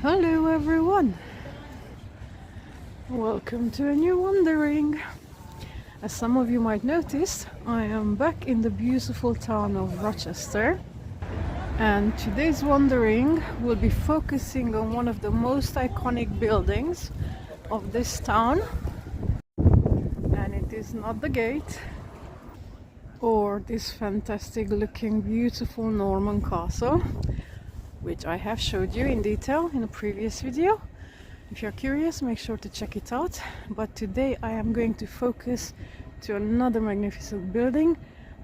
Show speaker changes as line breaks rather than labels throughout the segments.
Hello everyone, welcome to a new wandering. As some of you might notice, I am back in the beautiful town of Rochester, and today's wandering will be focusing on one of the most iconic buildings of this town, and it is not the gate or this fantastic looking beautiful Norman castle, which I have showed you in detail in a previous video. If you're curious, make sure to check it out. But today I am going to focus to another magnificent building,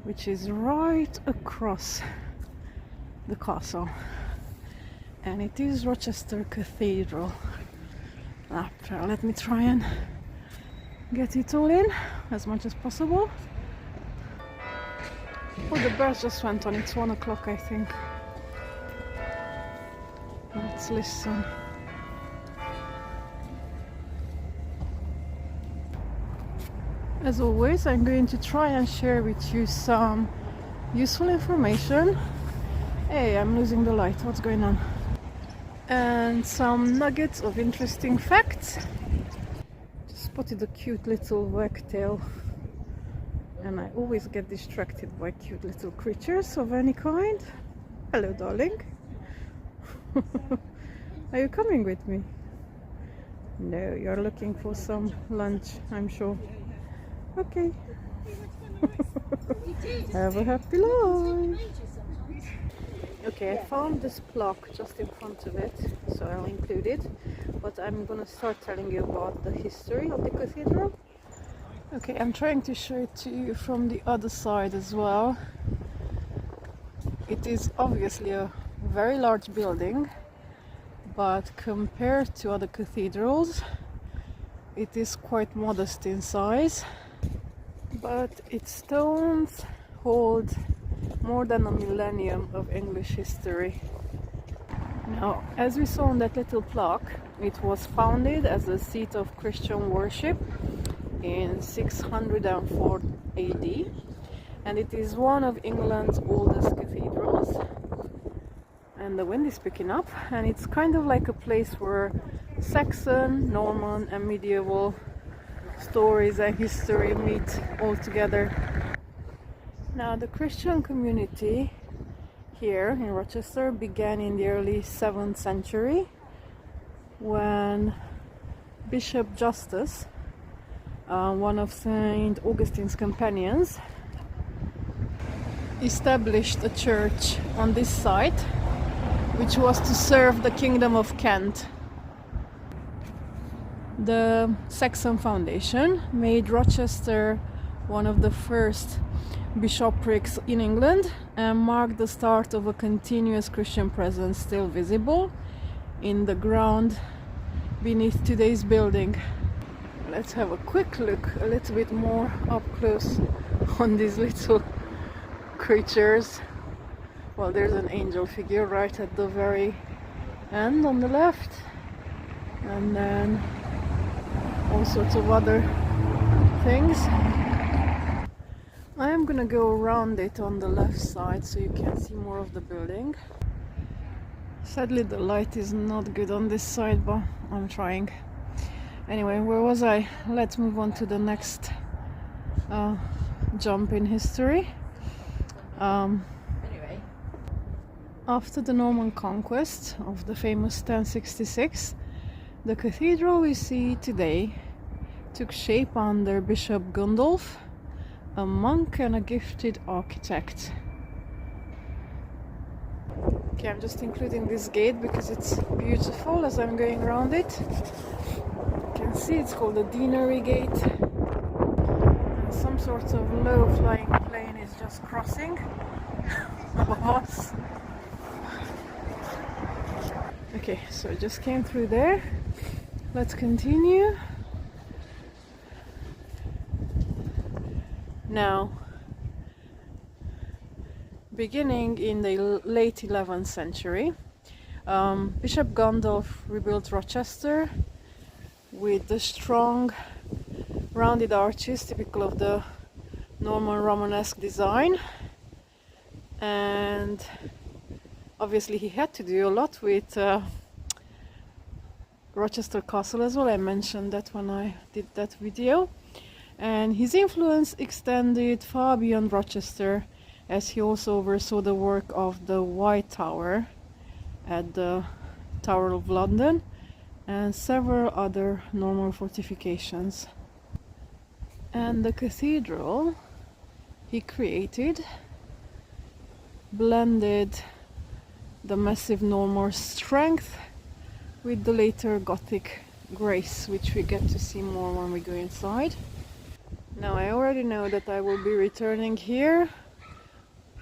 which is right across the castle, and it is Rochester Cathedral. Let me try and get it all in as much as possible. Oh, the bells just went on. It's 1 o'clock, I think. Let's listen. As always, I'm going to try and share with you some useful information. Hey, I'm losing the light. What's going on? And some nuggets of interesting facts. Just spotted a cute little wagtail, and I always get distracted by cute little creatures of any kind. Hello, darling. Are you coming with me? No, you're looking for some lunch, I'm sure. Okay. Have a happy life. Okay, I found this plaque just in front of it, so I'll include it. But I'm gonna start telling you about the history of the cathedral. Okay, I'm trying to show it to you from the other side as well. It is obviously a very large building, but compared to other cathedrals, it is quite modest in size. But its stones hold more than a millennium of English history. Now, as we saw on that little plaque, it was founded as a seat of Christian worship in 604 AD, and it is one of England's oldest cathedrals. And the wind is picking up, and it's kind of like a place where Saxon, Norman and medieval stories and history meet all together. Now, the Christian community here in Rochester began in the early 7th century when Bishop Justus, one of St. Augustine's companions, established a church on this site, which was to serve the Kingdom of Kent. The Saxon Foundation made Rochester one of the first bishoprics in England and marked the start of a continuous Christian presence still visible in the ground beneath today's building. Let's have a quick look a little bit more up close on these little creatures. Well, there's an angel figure right at the very end on the left, and then all sorts of other things. I am gonna go around it on the left side so you can see more of the building. Sadly, the light is not good on this side, but I'm trying. Anyway, where was I? Let's move on to the next jump in history. After the Norman conquest of the famous 1066, the cathedral we see today took shape under Bishop Gundulf, a monk and a gifted architect. Okay, I'm just including this gate because it's beautiful as I'm going around it. You can see it's called the Deanery Gate. And some sort of low-flying plane is just crossing above us. Okay, so I just came through there. Let's continue. Now, beginning in the late 11th century, Bishop Gundulf rebuilt Rochester with the strong rounded arches typical of the Norman Romanesque design, and obviously he had to do a lot with Rochester Castle as well. I mentioned that when I did that video. And his influence extended far beyond Rochester, as he also oversaw the work of the White Tower at the Tower of London and several other Norman fortifications. And the cathedral he created blended the massive Norman strength with the later Gothic grace, which we get to see more when we go inside. Now I already know that I will be returning here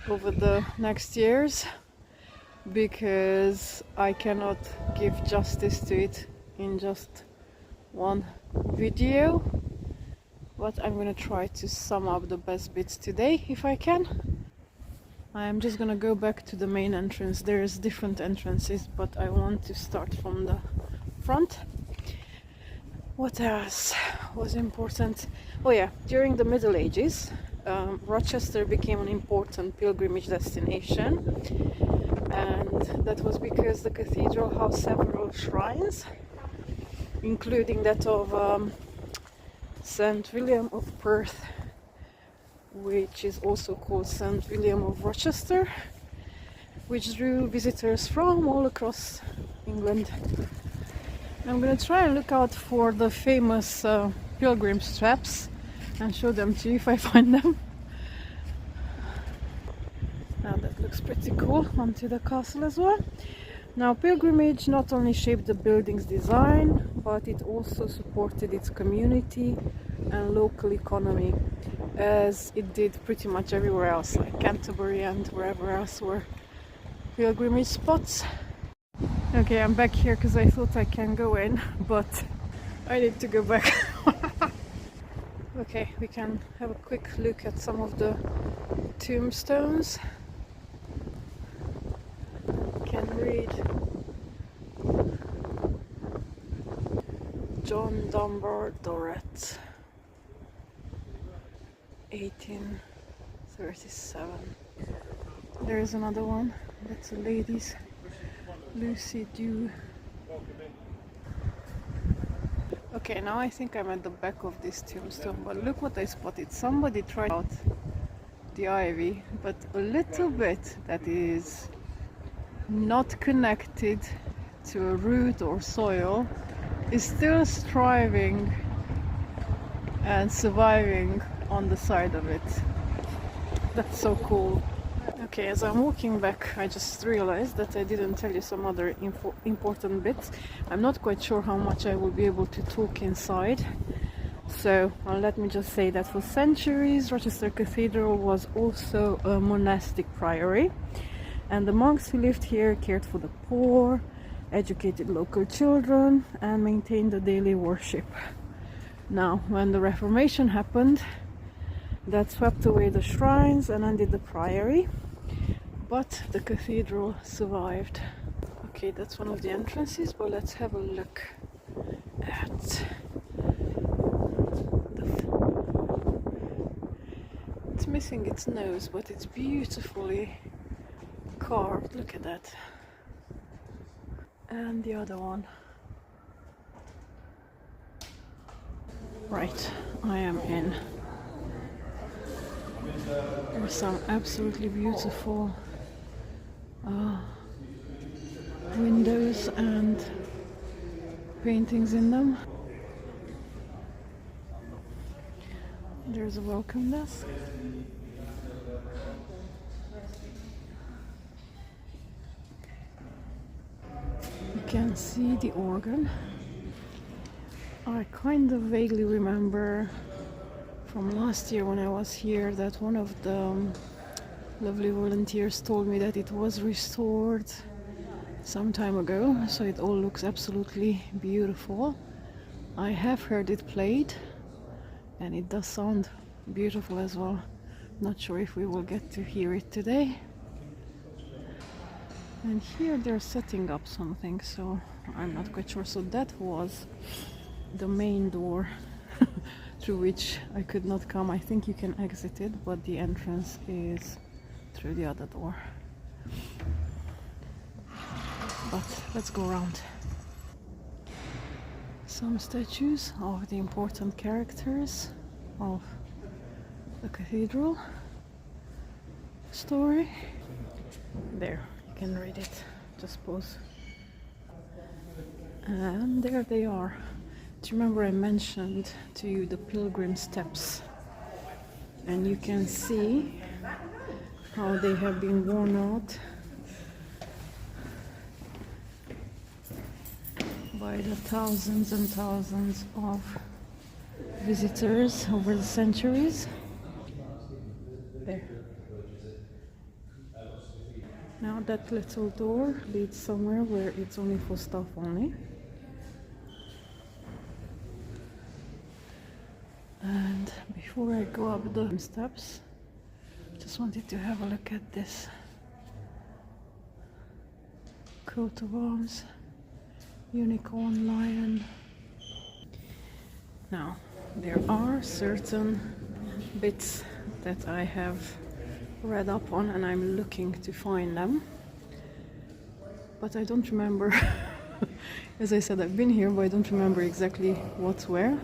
over the next years, because I cannot give justice to it in just one video, but I'm gonna try to sum up the best bits today if I can. I'm just gonna go back to the main entrance. There's different entrances, but I want to start from the front. What else was important? Oh yeah, during the Middle Ages, Rochester became an important pilgrimage destination, and that was because the cathedral housed several shrines, including that of St. William of Perth, which is also called St. William of Rochester, which drew visitors from all across England. I'm gonna try and look out for the famous pilgrim straps and show them to you if I find them. Now that looks pretty cool. Onto the castle as well. Now, pilgrimage not only shaped the building's design, but it also supported its community and local economy, as it did pretty much everywhere else, like Canterbury and wherever else were pilgrimage spots. Okay, I'm back here because I thought I can go in, but I need to go back. Okay, we can have a quick look at some of the tombstones. Can read John Dunbar Dorrit, 1837. There is another one. That's a lady's, Lucy Dew. Okay, now I think I'm at the back of this tombstone, but look what I spotted. Somebody tried out the ivy, but a little bit that is not connected to a root or soil is still striving and surviving on the side of it. That's so cool. Okay, as I'm walking back, I just realized that I didn't tell you some other important bits. I'm not quite sure how much I will be able to talk inside, so let me just say that for centuries Rochester Cathedral was also a monastic priory, and the monks who lived here cared for the poor, educated local children, and maintained the daily worship. Now, when the Reformation happened, that swept away the shrines and ended the priory, but the cathedral survived. Okay, that's one of the entrances, but let's have a look at it's missing its nose, but it's beautifully carved. Look at that. And the other one. Right, I am in. There's some absolutely beautiful windows and paintings in them. There's a welcome desk. You can see the organ. I kind of vaguely remember from last year when I was here that one of the lovely volunteers told me that it was restored some time ago, so it all looks absolutely beautiful. I have heard it played and it does sound beautiful as well. Not sure if we will get to hear it today. And here they're setting up something, so I'm not quite sure. So that was the main door through which I could not come. I think you can exit it, but the entrance is through the other door. But let's go around. some statues of the important characters of the cathedral story. There, you can read it. Just pause. And there they are. Do you remember I mentioned to you the pilgrim steps? And you can see how they have been worn out by the thousands and thousands of visitors over the centuries. There. Now that little door leads somewhere where it's only for staff only. And before I go up the steps, just wanted to have a look at this coat of arms, unicorn, lion. Now, there are certain bits that I have read up on and I'm looking to find them, but I don't remember. As I said, I've been here, but I don't remember exactly what's where.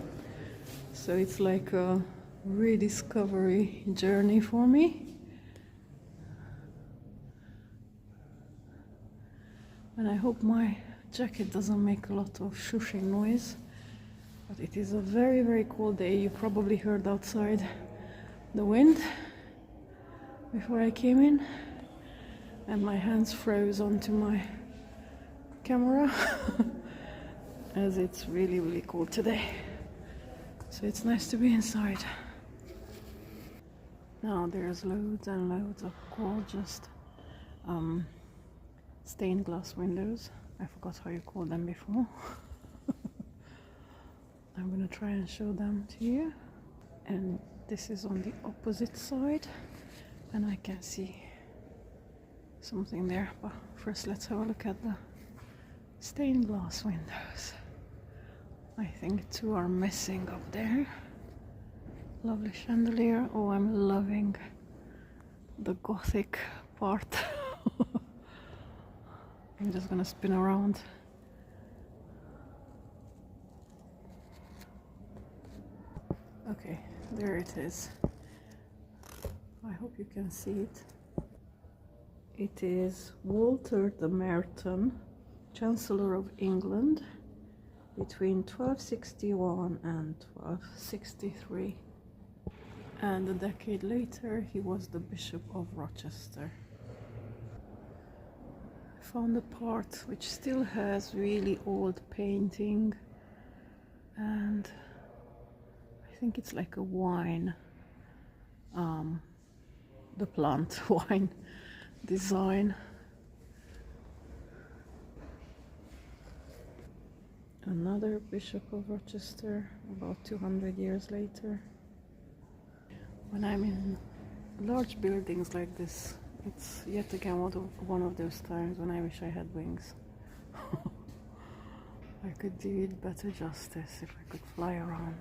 So it's like a rediscovery journey for me. And I hope my jacket doesn't make a lot of shushing noise. But it is a very, very cold day. You probably heard outside the wind before I came in. And my hands froze onto my camera as it's really, really cold today. So it's nice to be inside. Now there's loads and loads of gorgeous stained glass windows. I forgot how you called them before. I'm gonna try and show them to you. And this is on the opposite side, and I can see something there. But first let's have a look at the stained glass windows. I think two are missing up there. Lovely chandelier. Oh, I'm loving the Gothic part. I'm just gonna spin around. Okay, there it is. I hope you can see it. It is Walter the Merton, Chancellor of England, between 1261 and 1263. And a decade later, he was the Bishop of Rochester. I found a part which still has really old painting, and I think it's like a wine, the plant wine design. Another Bishop of Rochester, about 200 years later. When I'm in large buildings like this, it's yet again one of those times when I wish I had wings. I could do it better justice if I could fly around.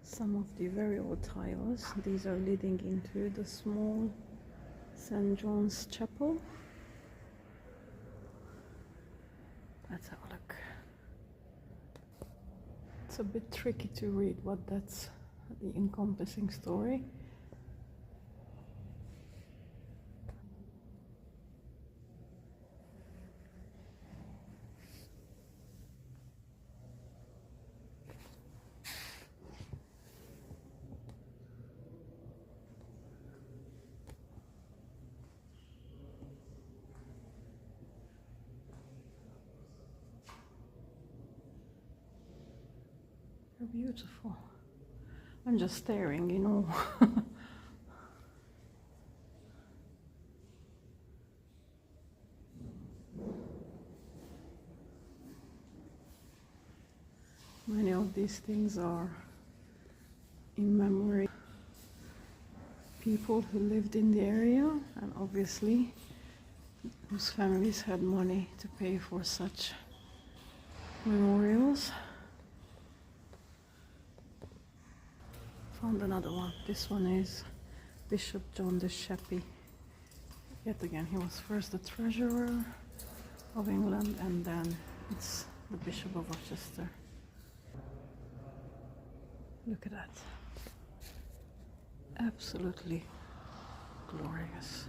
Some of the very old tiles, these are leading into the small St. John's Chapel. Let's have a look. It's a bit tricky to read what that's the encompassing story. They're beautiful. I'm just staring, you know. Many of these things are in memory of people who lived in the area, and obviously whose families had money to pay for such memorials. Found another one. This one is Bishop John the Sheppey, Yet again, he was first the treasurer of England, and then it's the Bishop of Rochester. Look at that. Absolutely glorious.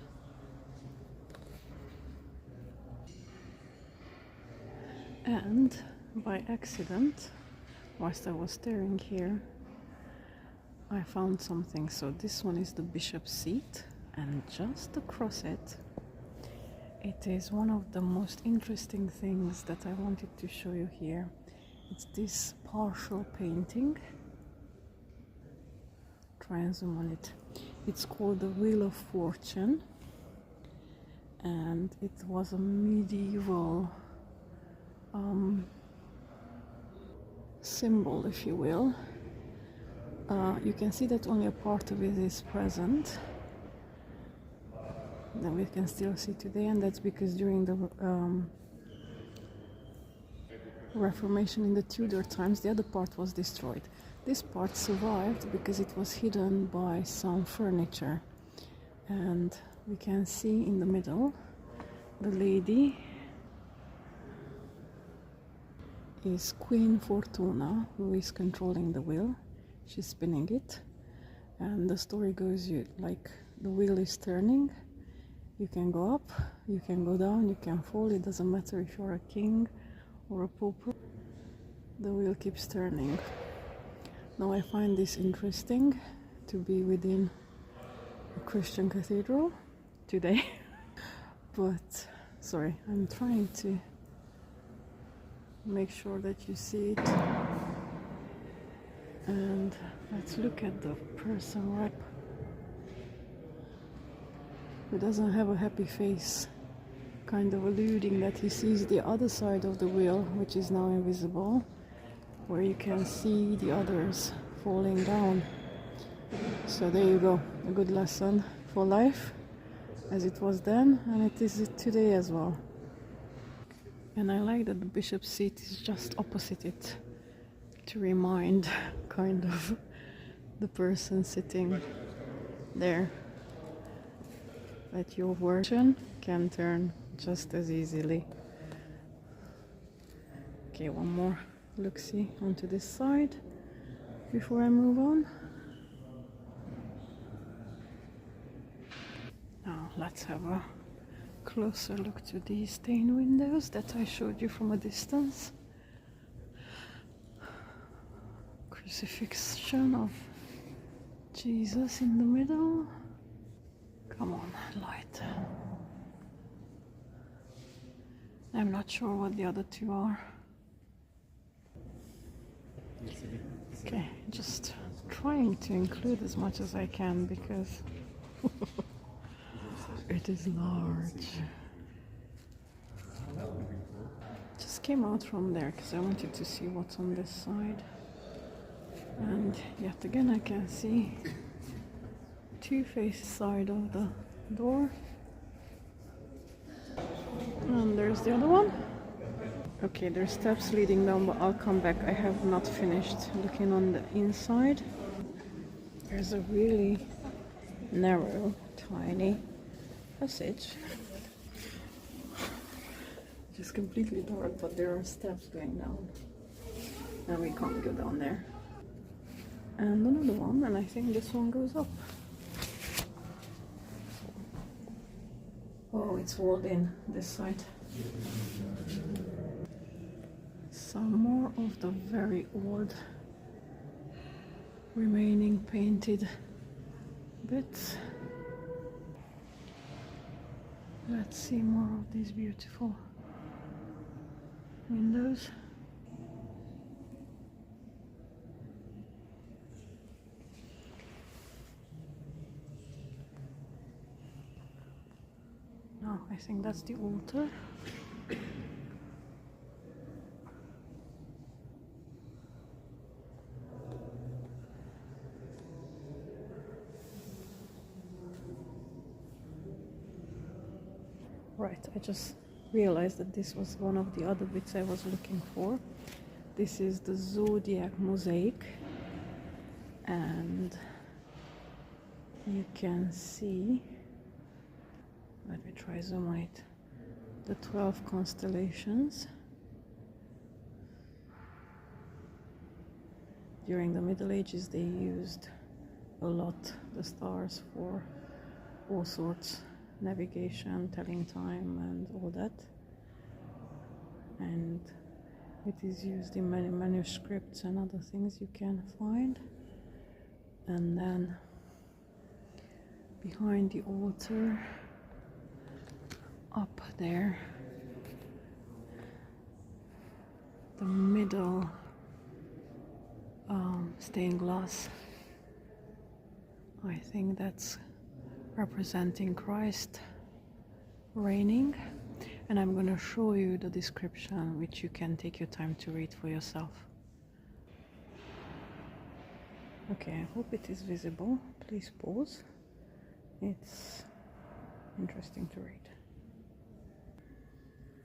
And by accident, whilst I was staring here, I found something. So this one is the bishop's seat, and just across it, it is one of the most interesting things that I wanted to show you here. It's this partial painting. Try and zoom on it. It's called the Wheel of Fortune, and it was a medieval symbol, if you will. You can see that only a part of it is present. Then we can still see today, and that's because during the Reformation in the Tudor times, the other part was destroyed. This part survived because it was hidden by some furniture, and we can see in the middle the lady is Queen Fortuna, who is controlling the wheel. She's spinning it, and the story goes like the wheel is turning. You can go up, you can go down, you can fall. It doesn't matter if you're a king or a pauper. The wheel keeps turning. Now I find this interesting to be within a Christian cathedral today. But sorry, I'm trying to make sure that you see it. And let's look at the person right, who doesn't have a happy face, kind of alluding that he sees the other side of the wheel, which is now invisible, where you can see the others falling down. So there you go, a good lesson for life, as it was then, and it is today as well. And I like that the bishop's seat is just opposite it, to remind kind of the person sitting there that your fortune can turn just as easily. Okay, one more look-see onto this side before I move on. Now let's have a closer look to these stained windows that I showed you from a distance. Crucifixion of Jesus in the middle. Come on, light. I'm not sure what the other two are. Okay, just trying to include as much as I can because it is large. Just came out from there because I wanted to see what's on this side. And yet again I can see two faces side of the door. And there's the other one. Okay, there's steps leading down, but I'll come back. I have not finished looking on the inside. There's a really narrow, tiny passage. Just completely dark, but there are steps going down. And we can't go down there. And another one, and I think this one goes up. Oh, it's walled in this side. Some more of the very old remaining painted bits. Let's see more of these beautiful windows. Now I think that's the altar. Right, I just realized that this was one of the other bits I was looking for. This is the zodiac mosaic, and you can see Let me try zoom on it. The 12 constellations. During the Middle Ages they used a lot the stars for all sorts, navigation, telling time and all that. And it is used in many manuscripts and other things you can find. And then behind the altar, up there, the middle stained glass, I think that's representing Christ reigning. And I'm going to show you the description, which you can take your time to read for yourself. Okay, I hope it is visible. Please pause. It's interesting to read.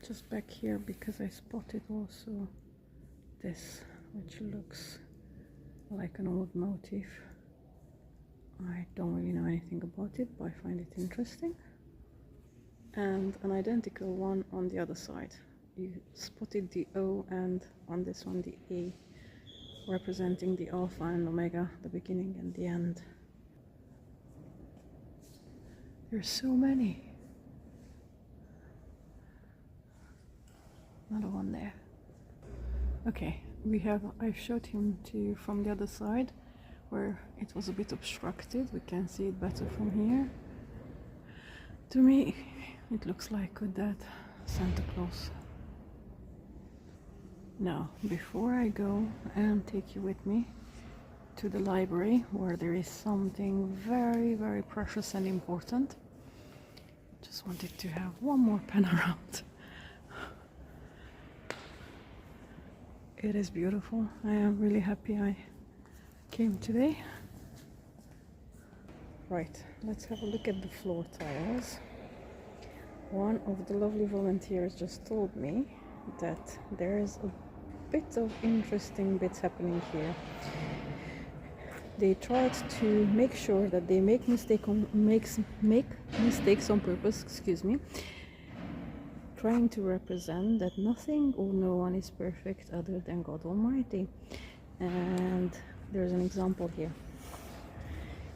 Just back here, because I spotted also this, which looks like an old motif. I don't really know anything about it, but I find it interesting. And an identical one on the other side. You spotted the O, and on this one the A, representing the Alpha and Omega, the beginning and the end. There's so many. Another one there. Okay, I've showed him to you from the other side, where it was a bit obstructed. We can see it better from here. To me, it looks like a dead Santa Claus. Now, before I go and take you with me to the library, where there is something very, very precious and important, just wanted to have one more pen around. It is beautiful. I am really happy I came today. Right, let's have a look at the floor tiles. One of the lovely volunteers just told me that there is a bit of interesting bits happening here. They tried to make sure that they make mistakes on purpose, excuse me, trying to represent that nothing or no one is perfect other than God Almighty. And there's an example here.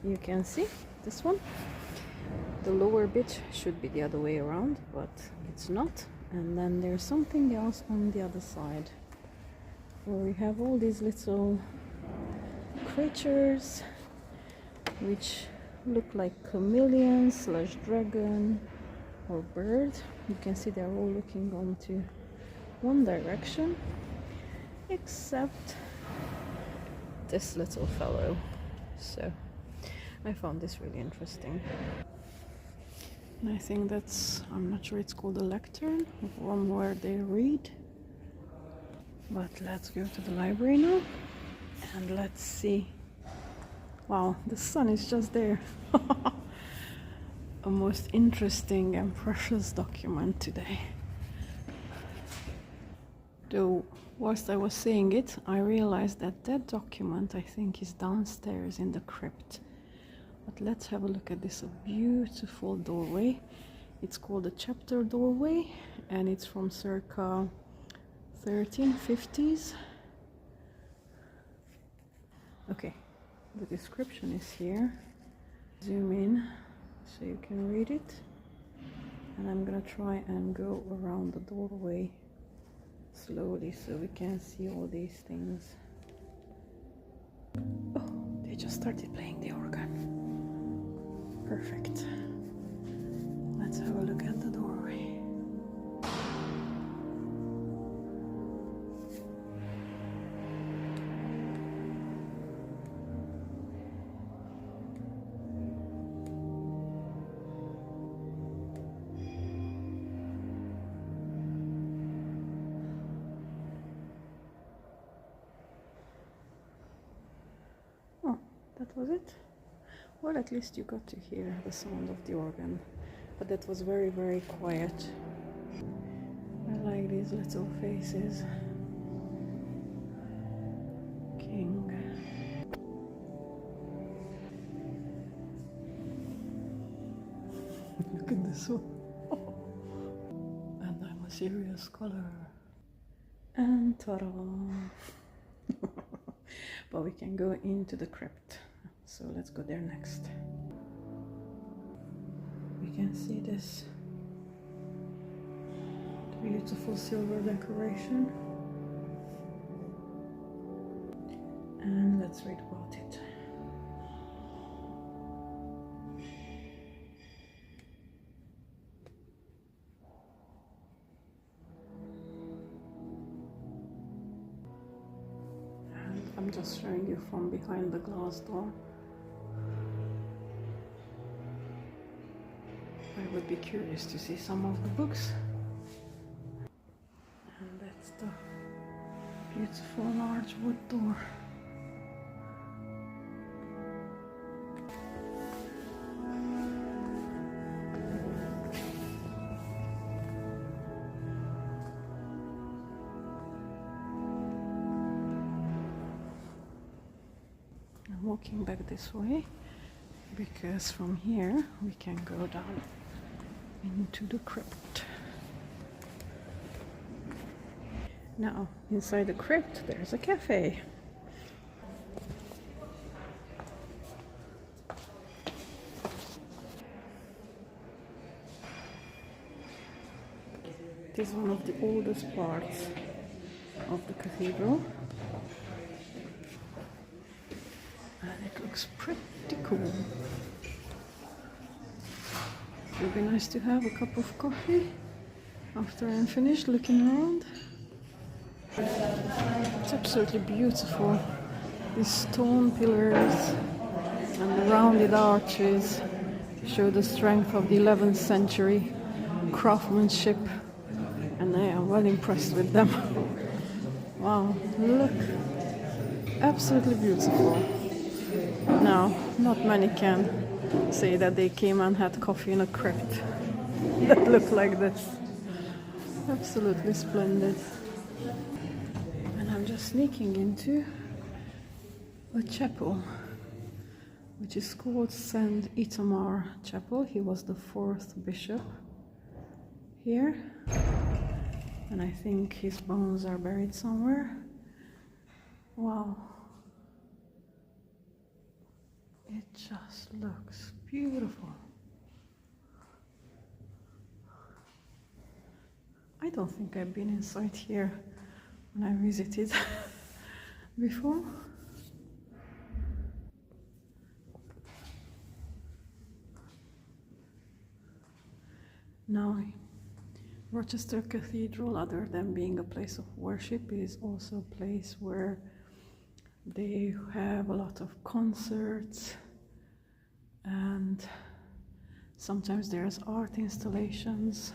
You can see this one. The lower bit should be the other way around, but it's not. And then there's something else on the other side, where we have all these little creatures which look like chameleon slash dragon or bird. You can see they're all looking onto one direction, except this little fellow. So I found this really interesting. And I think that's, I'm not sure it's called a lectern, one where they read. But let's go to the library now and let's see. Wow, the sun is just there. A most interesting and precious document today. Though, whilst I was saying it, I realized that that document, I think, is downstairs in the crypt. But let's have a look at this beautiful doorway. It's called a chapter doorway, and it's from circa 1350s. Okay, the description is here. Zoom in so you can read it. And I'm gonna try and go around the doorway slowly so we can see all these things. Oh, they just started playing the organ. Perfect. Let's have a look at the doorway. Oh, that was it? Well, at least you got to hear the sound of the organ, but that was very, very quiet. I like these little faces. King. Look Look at this one. And I'm a serious scholar. And ta-da! But we can go into the crypt. So let's go there next. We can see this beautiful silver decoration. And let's read about it. And I'm just showing you from behind the glass door. I would be curious to see some of the books. And that's the beautiful large wood door. I'm walking back this way because from here we can go down into the crypt. Now, inside the crypt there's a cafe. It is one of the oldest parts of the cathedral. And it looks pretty cool. It would be nice to have a cup of coffee after I'm finished looking around. It's absolutely beautiful. These stone pillars and the rounded arches show the strength of the 11th century craftsmanship, and I am well impressed with them. Wow, look, absolutely beautiful. Now, not many can say that they came and had coffee in a crypt that looked like this. Absolutely splendid. And I'm just sneaking into a chapel, which is called St. Itamar Chapel. He was the 4th bishop here, and I think his bones are buried somewhere. Wow. It just looks beautiful. I don't think I've been inside here when I visited before. Now, Rochester Cathedral, other than being a place of worship, is also a place where they have a lot of concerts, and sometimes there's art installations,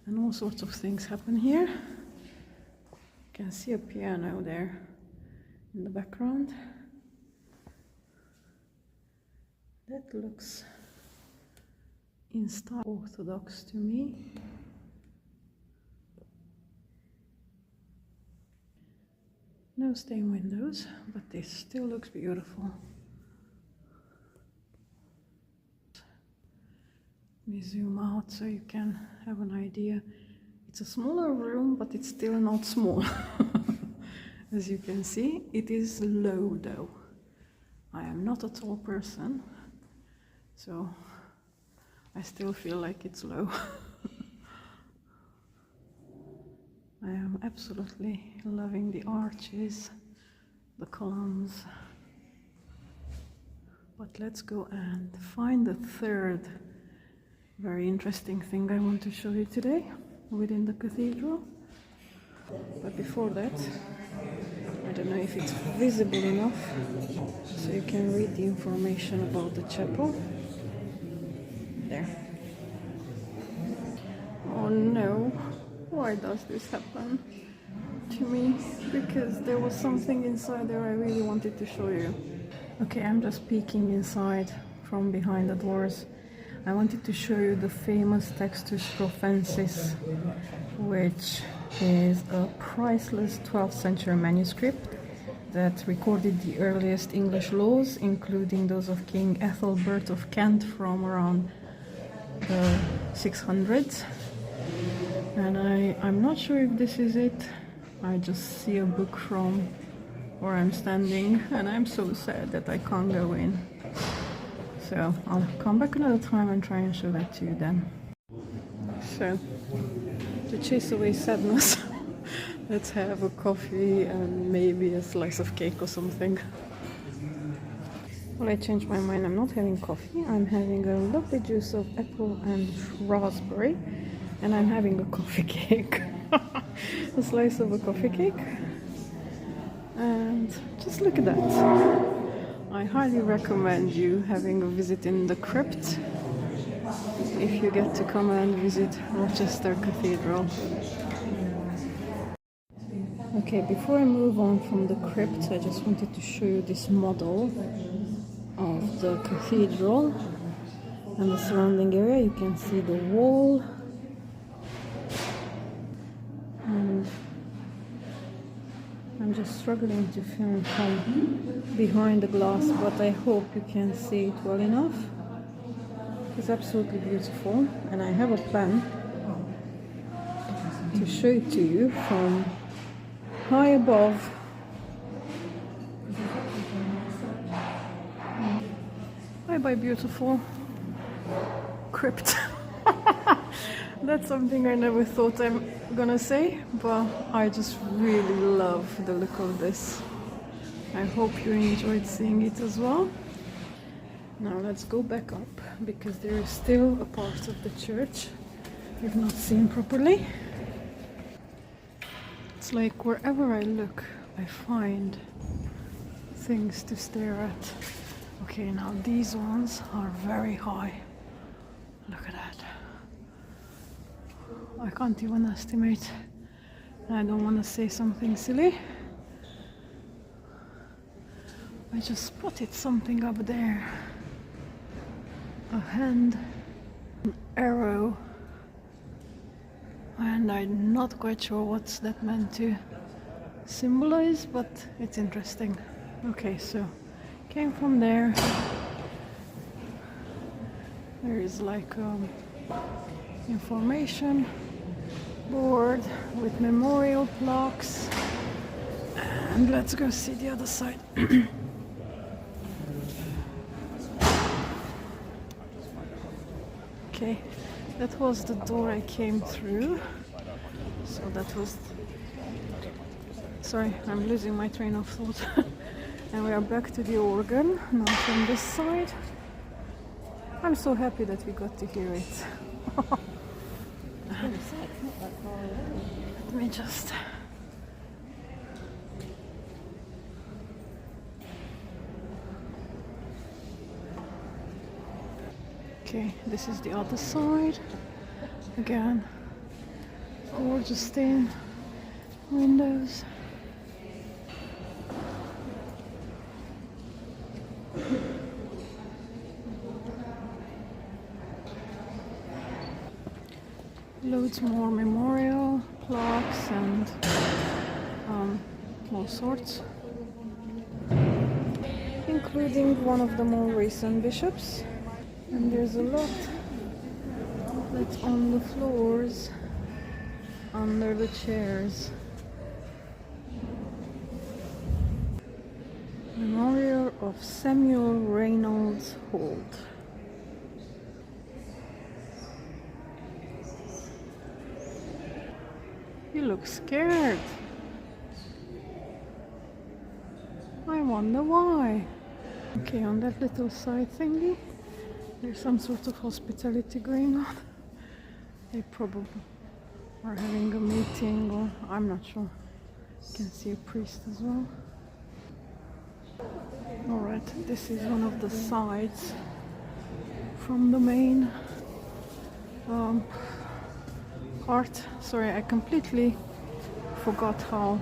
and all sorts of things happen here. You can see a piano there in the background. That looks in style Orthodox to me. No stained windows, but this still looks beautiful. Let me zoom out so you can have an idea. It's a smaller room, but it's still not small. As you can see, it is low though. I am not a tall person, so I still feel like it's low. I am absolutely loving the arches, the columns. But let's go and find the third very interesting thing I want to show you today within the cathedral. But before that, I don't know if it's visible enough so you can read the information about the chapel. There. Oh no. Why does this happen to me? Because there was something inside there I really wanted to show you. Okay, I'm just peeking inside from behind the doors. I wanted to show you the famous Textus Profensis, which is a priceless 12th century manuscript that recorded the earliest English laws, including those of King Ethelbert of Kent from around the 600s, and I'm not sure if this is it. I just see a book from where I'm standing, and I'm so sad that I can't go in. So I'll come back another time and try and show that to you then. So, to chase away sadness, let's have a coffee and maybe a slice of cake or something. Well, I changed my mind. I'm not having coffee. I'm having a lovely juice of apple and raspberry, and I'm having a coffee cake. A slice of a coffee cake. And just look at that. I highly recommend you having a visit in the crypt if you get to come and visit Rochester Cathedral. Okay, before I move on from the crypt, I just wanted to show you this model of the cathedral and the surrounding area. You can see the wall, and I'm just struggling to film from behind the glass, but I hope you can see it well enough. It's absolutely beautiful, and I have a plan to show it to you from high above. Bye beautiful crypt. That's something I never thought I'm gonna say, but I just really love the look of this. I hope you enjoyed seeing it as well. Now let's go back up, because there is still a part of the church we've not seen properly. It's like wherever I look, I find things to stare at. Okay, now these ones are very high. Look at that. I can't even estimate. I don't want to say something silly. I just spotted something up there. A hand, an arrow, and I'm not quite sure what's that meant to symbolize, but it's interesting. Okay, so came from there. There is like information board with memorial plaques, and let's go see the other side. Okay, that was the door I came through. So that was... Sorry, I'm losing my train of thought. And we are back to the organ, now from this side. I'm so happy that we got to hear it. Let me just... Okay, this is the other side. Again, gorgeous stained windows. Loads more memorial plaques and all sorts, including one of the more recent bishops. And there's a lot that's on the floors under the chairs. Memorial of Samuel Reynolds Holt. You look scared. I wonder why. Okay, on that little side thingy, there's some sort of hospitality going on. They probably are having a meeting, or I'm not sure. You can see a priest as well. Alright, this is one of the sides from the main part. Sorry, I completely forgot how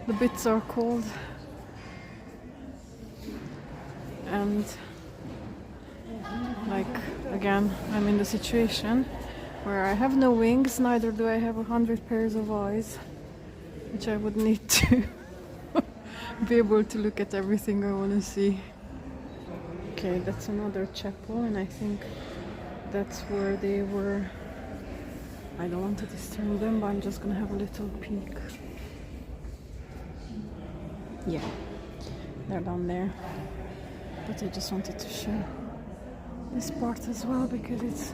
the bits are called. And like, again, I'm in the situation where I have no wings, neither do I have 100 pairs of eyes, which I would need to be able to look at everything I want to see. Okay, that's another chapel, and I think that's where they were. I don't want to disturb them, but I'm just gonna have a little peek. Yeah, they're down there. But I just wanted to show this part as well because it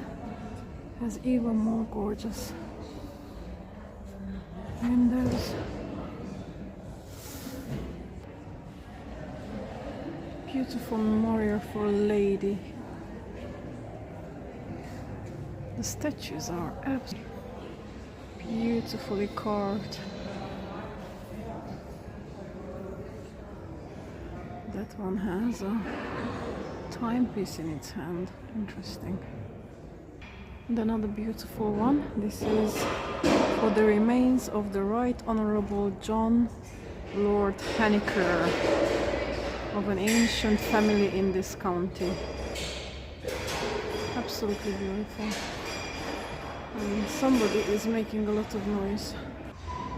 has even more gorgeous windows. Beautiful memorial for a lady. The statues are absolutely beautifully carved. That one has a timepiece in its hand. Interesting. And another beautiful one. This is for the remains of the Right Honourable John Lord Henniker of an ancient family in this county. Absolutely beautiful. And somebody is making a lot of noise.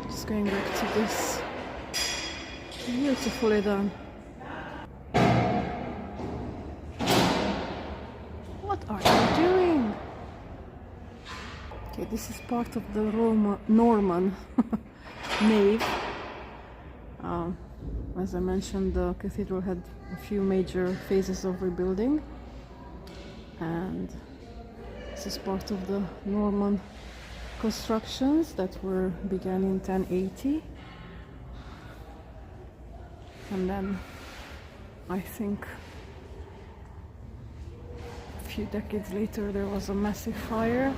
Just going back to this. Beautifully done. What are you doing? Okay, this is part of the Norman nave. As I mentioned, the cathedral had a few major phases of rebuilding, and this is part of the Norman constructions that began in 1080, and then I think a few decades later there was a massive fire,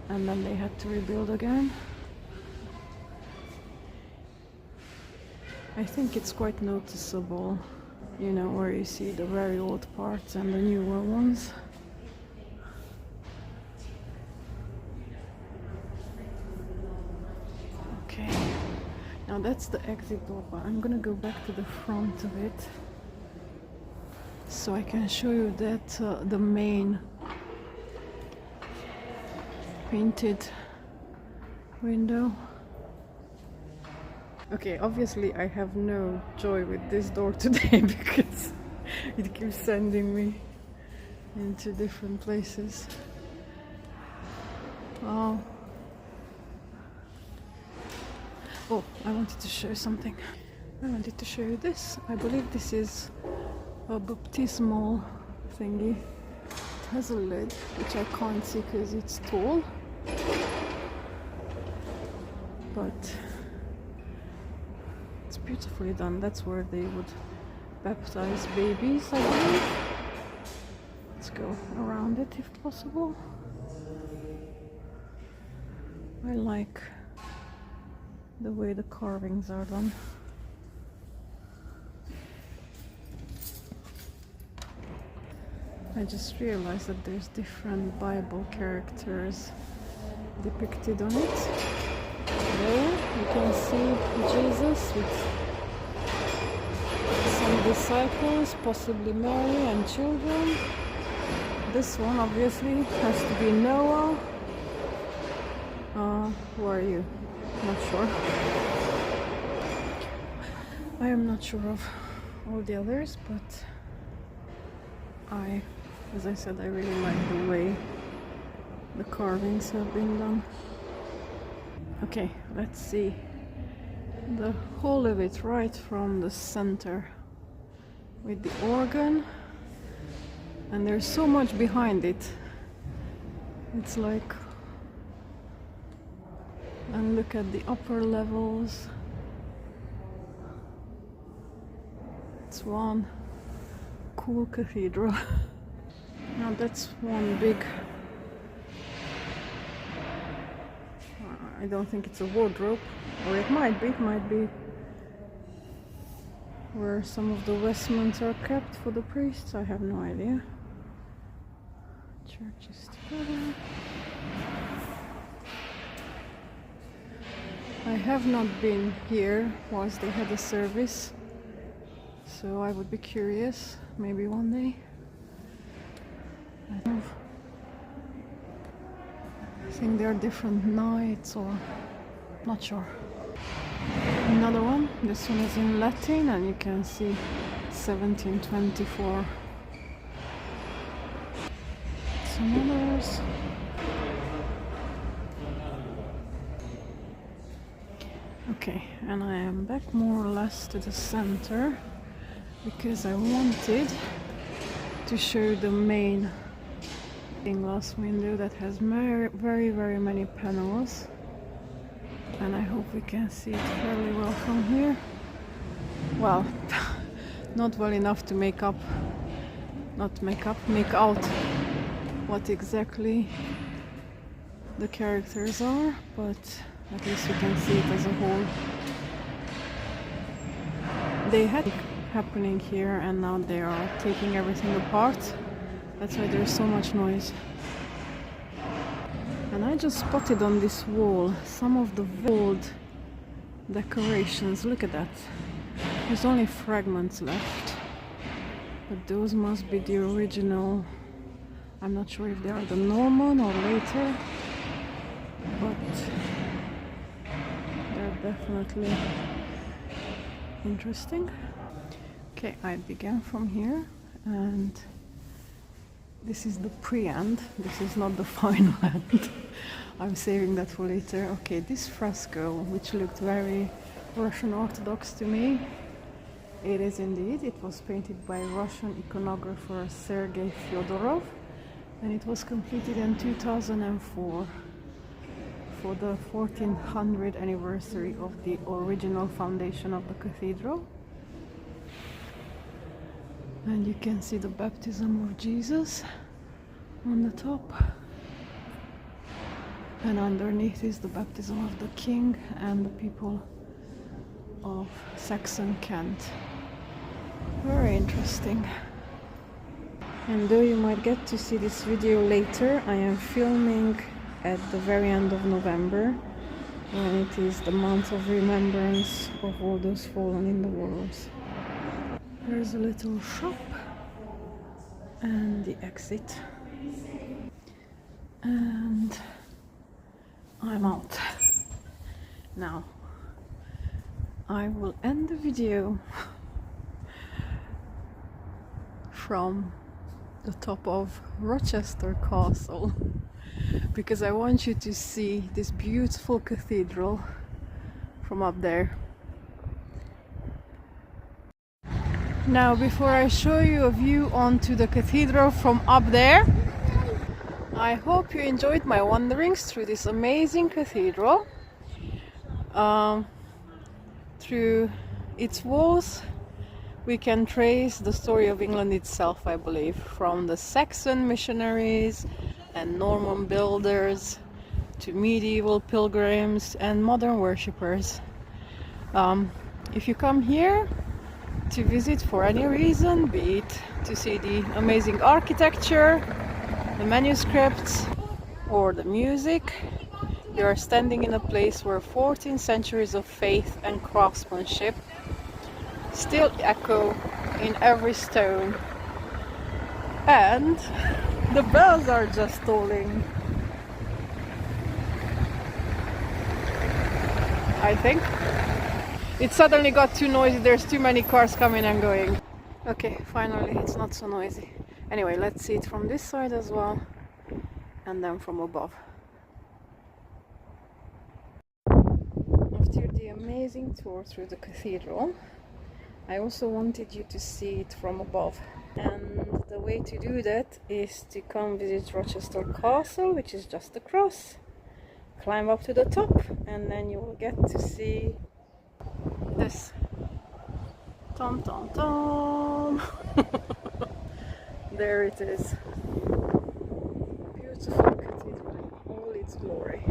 and then they had to rebuild again. I think it's quite noticeable, you know, where you see the very old parts and the newer ones. Okay, now that's the exit door, but I'm gonna go back to the front of it so I can show you that the main painted window. Okay, obviously I have no joy with this door today because it keeps sending me into different places. Oh, I wanted to show you something. I wanted to show you this. I believe this is a baptismal thingy. It has a lid, which I can't see because it's tall. But it's beautifully done. That's where they would baptize babies, I believe. Let's go around it if possible. I like the way the carvings are done. I just realized that there's different Bible characters depicted on it. There you can see Jesus with some disciples, possibly Mary and children. This one obviously has to be Noah. Who are you? Not sure. I am not sure of all the others, but as I said, I really like the way the carvings have been done. Okay, let's see the whole of it right from the center with the organ, and there's so much behind it. It's like, and look at the upper levels. It's one cool cathedral. Now that's one big, I don't think it's a wardrobe, or it might be where some of the vestments are kept for the priests. I have no idea. Church is together. I have not been here whilst they had a service, so I would be curious, maybe one day. I think there are different nights, or not sure. Another one. This one is in Latin, and you can see 1724. some others. Okay, and I am back more or less to the center because I wanted to show the main stained glass window that has very many panels, and I hope we can see it fairly well from here. Well, not well enough to make out what exactly the characters are, but at least we can see it as a whole. They had happening here and now they are taking everything apart. That's why there's so much noise. And I just spotted on this wall some of the old decorations. Look at that. There's only fragments left, but those must be the original. I'm not sure if they are the Norman or later, but they're definitely interesting. Okay, I began from here, and this is the pre-end. This is not the final end. I'm saving that for later. Okay, this fresco, which looked very Russian Orthodox to me, it is indeed. It was painted by Russian iconographer Sergei Fyodorov, and it was completed in 2004 for the 1400th anniversary of the original foundation of the cathedral. And you can see the baptism of Jesus on the top, and underneath is the baptism of the king and the people of Saxon Kent. Very interesting. And though you might get to see this video later, I am filming at the very end of November, when it is the month of remembrance of all those fallen in the wars. There's a little shop and the exit, and I'm out. Now I will end the video from the top of Rochester Castle because I want you to see this beautiful cathedral from up there. Now, before I show you a view onto the cathedral from up there, I hope you enjoyed my wanderings through this amazing cathedral. Through its walls we can trace the story of England itself, I believe, from the Saxon missionaries and Norman builders to medieval pilgrims and modern worshippers. If you come here to visit for any reason, be it to see the amazing architecture, the manuscripts, or the music, you are standing in a place where 14 centuries of faith and craftsmanship still echo in every stone, and the bells are just tolling. I think it suddenly got too noisy. There's too many cars coming and going. Okay, finally it's not so noisy. Anyway, let's see it from this side as well, and then from above. After the amazing tour through the cathedral, I also wanted you to see it from above. And the way to do that is to come visit Rochester Castle, which is just across, climb up to the top, and then you will get to see this. Tom tom tom. There it is. Beautiful cathedral in all its glory.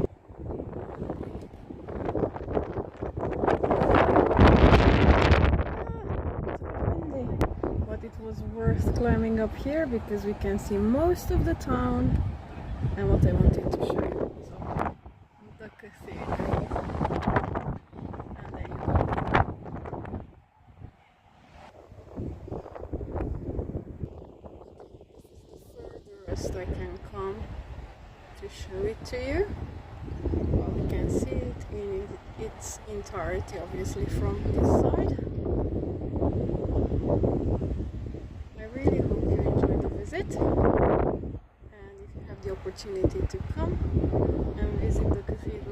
But it was worth climbing up here because we can see most of the town and what I wanted to show you. So, the cathedral. And there you go. Furthest I can come to show it to you. Well, we can see it in its entirety, obviously, from this side. I really hope you enjoyed the visit, and if you opportunity to come and visit the cathedral.